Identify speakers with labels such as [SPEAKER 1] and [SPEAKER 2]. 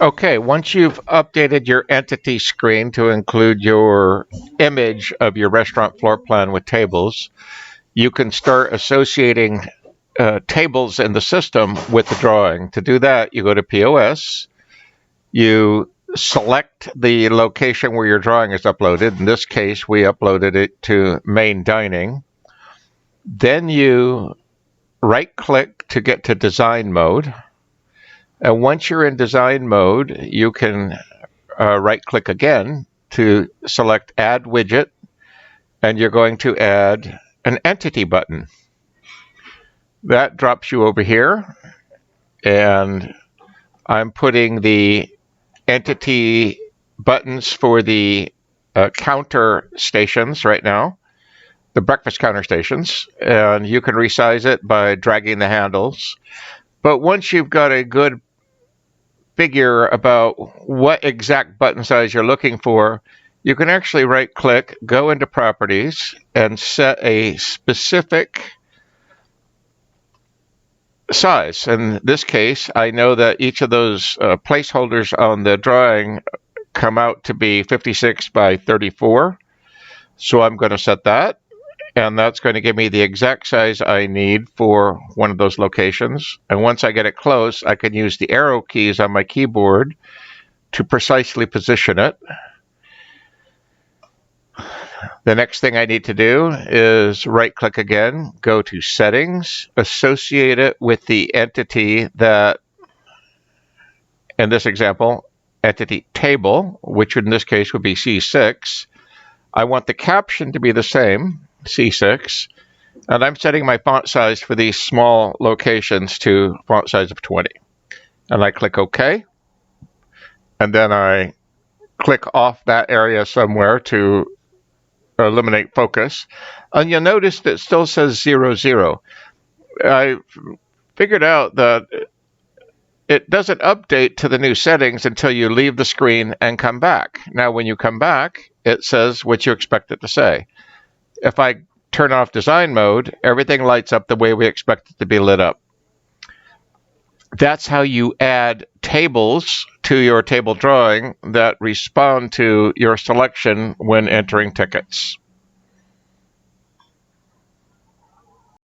[SPEAKER 1] Okay, once you've updated your entity screen to include your image of your restaurant floor plan with tables, you can start associating tables in the system with the drawing. To do that, you go to POS, you select the location where your drawing is uploaded. In this case, we uploaded it to main dining. Then you right click to get to design mode. And once you're in design mode, you can right click again to select add widget, and you're going to add an entity button. That drops you over here, and I'm putting the entity buttons for the counter stations right now, the breakfast counter stations, and you can resize it by dragging the handles. But once you've got a good figure about what exact button size you're looking for, you can actually right click, go into properties, and set a specific size. In this case, I know that each of those placeholders on the drawing come out to be 56 by 34. So I'm going to set that, and that's going to give me the exact size I need for one of those locations. And once I get it close, I can use the arrow keys on my keyboard to precisely position it. The next thing I need to do is right click again, go to settings, associate it with the entity that, in this example, entity table, which in this case would be C6. I want the caption to be the same, C6, and I'm setting my font size for these small locations to font size of 20. And I click OK, and then I click off that area somewhere to eliminate focus, and you'll notice that it still says 00. I figured out that it doesn't update to the new settings until you leave the screen and come back. Now, when you come back, it says what you expect it to say. If I turn off design mode, everything lights up the way we expect it to be lit up. That's how you add tables to your table drawing that respond to your selection when entering tickets.